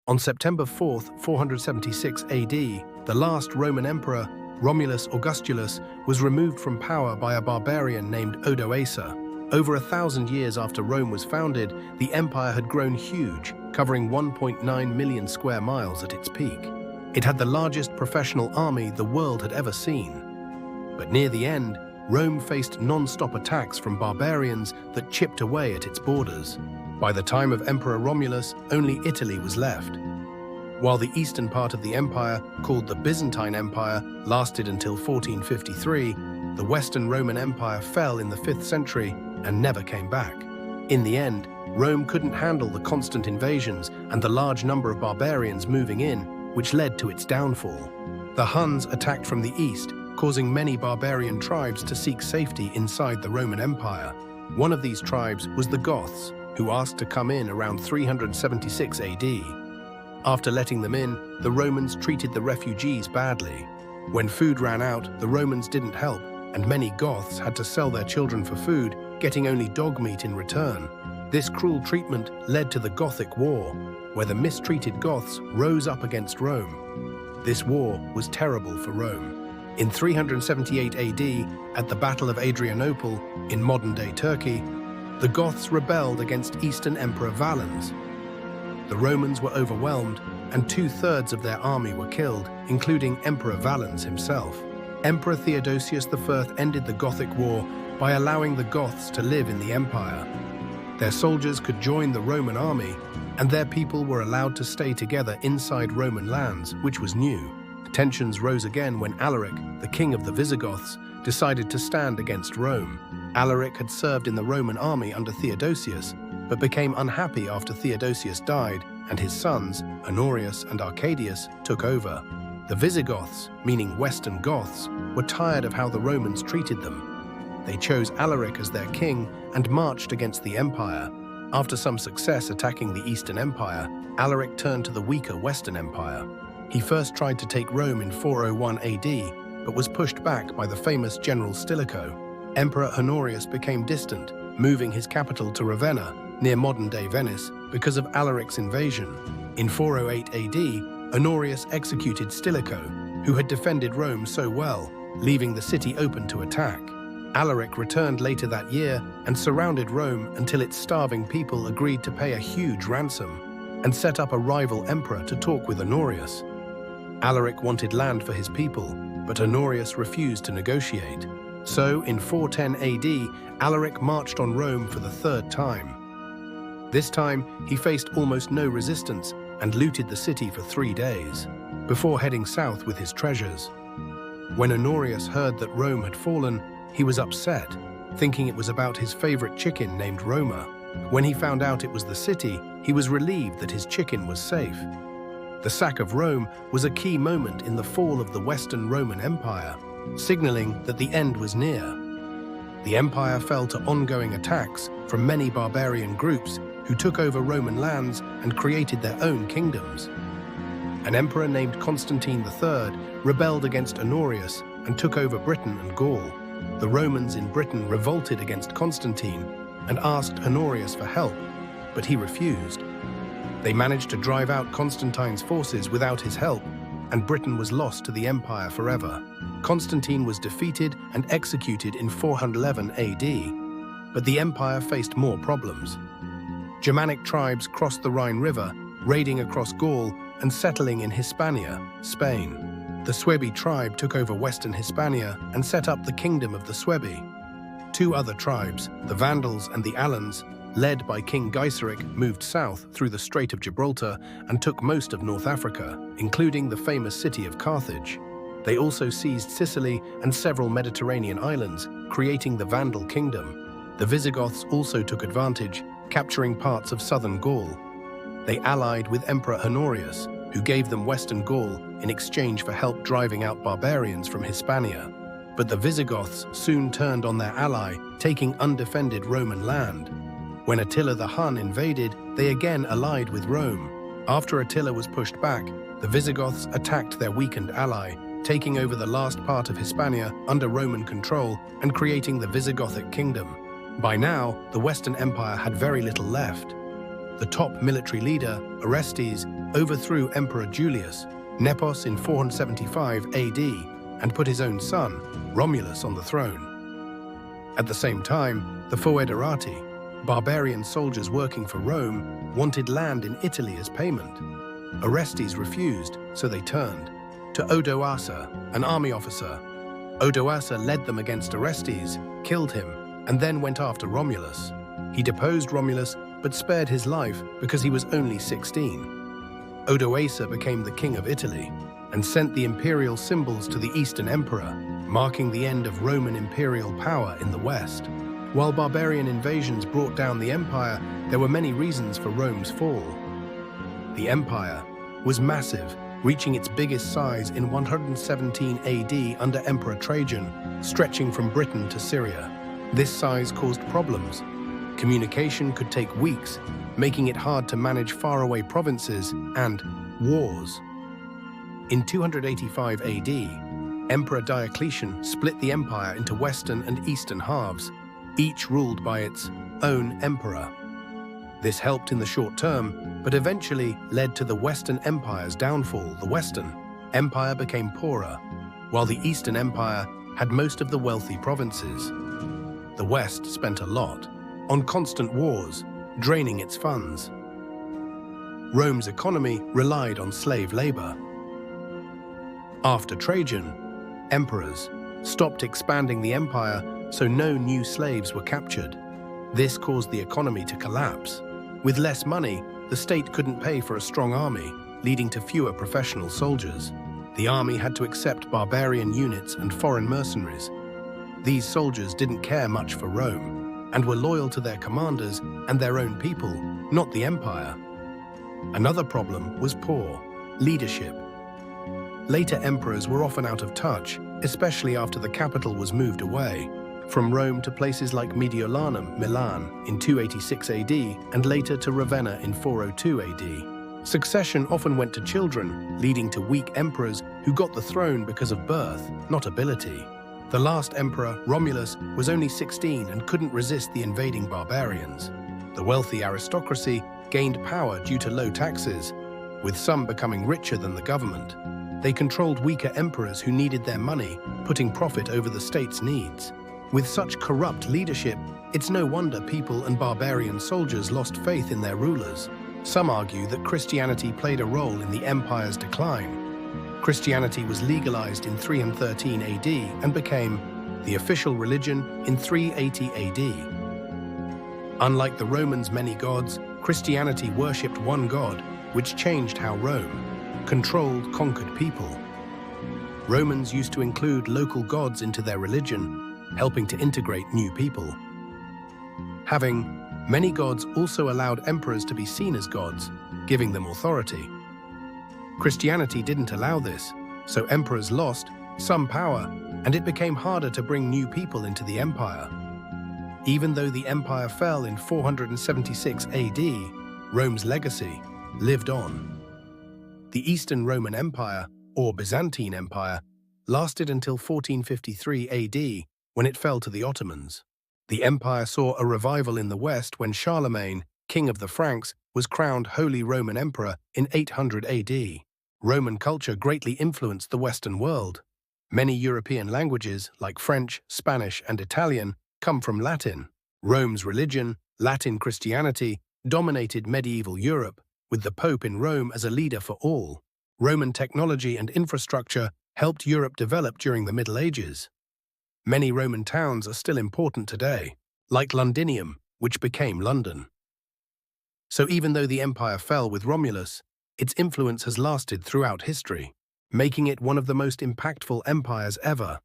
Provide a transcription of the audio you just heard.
On September 4th, 476 AD, the last Roman emperor, Romulus Augustulus, was removed from power by a barbarian named Odoacer. Over 1,000 years after Rome was founded, the empire had grown huge, covering 1.9 million square miles at its peak. It had the largest professional army the world had ever seen. But near the end, Rome faced non-stop attacks from barbarians that chipped away at its borders. By the time of Emperor Romulus, only Italy was left. While the eastern part of the empire, called the Byzantine Empire, lasted until 1453, the Western Roman Empire fell in the 5th century and never came back. In the end, Rome couldn't handle the constant invasions and the large number of barbarians moving in, which led to its downfall. The Huns attacked from the east, causing many barbarian tribes to seek safety inside the Roman Empire. One of these tribes was the Goths, who asked to come in around 376 AD. After letting them in, the Romans treated the refugees badly. When food ran out, the Romans didn't help, and many Goths had to sell their children for food, getting only dog meat in return. This cruel treatment led to the Gothic War, where the mistreated Goths rose up against Rome. This war was terrible for Rome. In 378 AD, at the Battle of Adrianople in modern-day Turkey, the Goths rebelled against Eastern Emperor Valens. The Romans were overwhelmed, and 2/3 of their army were killed, including Emperor Valens himself. Emperor Theodosius I ended the Gothic War by allowing the Goths to live in the empire. Their soldiers could join the Roman army, and their people were allowed to stay together inside Roman lands, which was new. Tensions rose again when Alaric, the king of the Visigoths, decided to stand against Rome. Alaric had served in the Roman army under Theodosius, but became unhappy after Theodosius died and his sons, Honorius and Arcadius, took over. The Visigoths, meaning Western Goths, were tired of how the Romans treated them. They chose Alaric as their king and marched against the empire. After some success attacking the Eastern Empire, Alaric turned to the weaker Western Empire. He first tried to take Rome in 401 AD, but was pushed back by the famous general Stilicho. Emperor Honorius became distant, moving his capital to Ravenna, near modern-day Venice, because of Alaric's invasion. In 408 AD, Honorius executed Stilicho, who had defended Rome so well, leaving the city open to attack. Alaric returned later that year and surrounded Rome until its starving people agreed to pay a huge ransom and set up a rival emperor to talk with Honorius. Alaric wanted land for his people, but Honorius refused to negotiate. So, in 410 AD, Alaric marched on Rome for the 3rd time. This time, he faced almost no resistance and looted the city for 3 days, before heading south with his treasures. When Honorius heard that Rome had fallen, he was upset, thinking it was about his favorite chicken named Roma. When he found out it was the city, he was relieved that his chicken was safe. The sack of Rome was a key moment in the fall of the Western Roman Empire, signaling that the end was near. The empire fell to ongoing attacks from many barbarian groups who took over Roman lands and created their own kingdoms. An emperor named Constantine III rebelled against Honorius and took over Britain and Gaul. The Romans in Britain revolted against Constantine and asked Honorius for help, but he refused. They managed to drive out Constantine's forces without his help, and Britain was lost to the empire forever. Constantine was defeated and executed in 411 AD, but the empire faced more problems. Germanic tribes crossed the Rhine River, raiding across Gaul and settling in Hispania, Spain. The Suebi tribe took over western Hispania and set up the Kingdom of the Suebi. 2 other tribes, the Vandals and the Alans, led by King Gaiseric, moved south through the Strait of Gibraltar and took most of North Africa, including the famous city of Carthage. They also seized Sicily and several Mediterranean islands, creating the Vandal Kingdom. The Visigoths also took advantage, capturing parts of southern Gaul. They allied with Emperor Honorius, who gave them Western Gaul in exchange for help driving out barbarians from Hispania. But the Visigoths soon turned on their ally, taking undefended Roman land. When Attila the Hun invaded, they again allied with Rome. After Attila was pushed back, the Visigoths attacked their weakened ally, taking over the last part of Hispania under Roman control and creating the Visigothic kingdom. By now, the Western Empire had very little left. The top military leader, Orestes, overthrew Emperor Julius Nepos in 475 AD and put his own son, Romulus, on the throne. At the same time, the Foederati, barbarian soldiers working for Rome, wanted land in Italy as payment. Orestes refused, so they turned to Odoacer, an army officer. Odoacer led them against Orestes, killed him, and then went after Romulus. He deposed Romulus, but spared his life because he was only 16. Odoacer became the king of Italy and sent the imperial symbols to the Eastern Emperor, marking the end of Roman imperial power in the West. While barbarian invasions brought down the empire, there were many reasons for Rome's fall. The empire was massive, reaching its biggest size in 117 AD under Emperor Trajan, stretching from Britain to Syria. This size caused problems. Communication could take weeks, making it hard to manage faraway provinces, and wars. In 285 AD, Emperor Diocletian split the empire into western and eastern halves, each ruled by its own emperor. This helped in the short term, but eventually led to the Western Empire's downfall. The Western Empire became poorer, while the Eastern Empire had most of the wealthy provinces. The West spent a lot on constant wars, draining its funds. Rome's economy relied on slave labor. After Trajan, emperors stopped expanding the empire, so no new slaves were captured. This caused the economy to collapse. With less money, the state couldn't pay for a strong army, leading to fewer professional soldiers. The army had to accept barbarian units and foreign mercenaries. These soldiers didn't care much for Rome, and were loyal to their commanders and their own people, not the empire. Another problem was poor leadership. Later emperors were often out of touch, especially after the capital was moved away, from Rome to places like Mediolanum, Milan, in 286 AD, and later to Ravenna in 402 AD. Succession often went to children, leading to weak emperors who got the throne because of birth, not ability. The last emperor, Romulus, was only 16 and couldn't resist the invading barbarians. The wealthy aristocracy gained power due to low taxes, with some becoming richer than the government. They controlled weaker emperors who needed their money, putting profit over the state's needs. With such corrupt leadership, it's no wonder people and barbarian soldiers lost faith in their rulers. Some argue that Christianity played a role in the empire's decline. Christianity was legalized in 313 AD and became the official religion in 380 AD. Unlike the Romans' many gods, Christianity worshipped one god, which changed how Rome controlled conquered people. Romans used to include local gods into their religion, helping to integrate new people. Having many gods also allowed emperors to be seen as gods, giving them authority. Christianity didn't allow this, so emperors lost some power, and it became harder to bring new people into the empire. Even though the empire fell in 476 AD, Rome's legacy lived on. The Eastern Roman Empire, or Byzantine Empire, lasted until 1453 AD, when it fell to the Ottomans. The empire saw a revival in the West when Charlemagne, king of the Franks, was crowned Holy Roman Emperor in 800 AD. Roman culture greatly influenced the Western world. Many European languages, like French, Spanish, and Italian, come from Latin. Rome's religion, Latin Christianity, dominated medieval Europe, with the Pope in Rome as a leader for all. Roman technology and infrastructure helped Europe develop during the Middle Ages. Many Roman towns are still important today, like Londinium, which became London. So even though the empire fell with Romulus, its influence has lasted throughout history, making it one of the most impactful empires ever.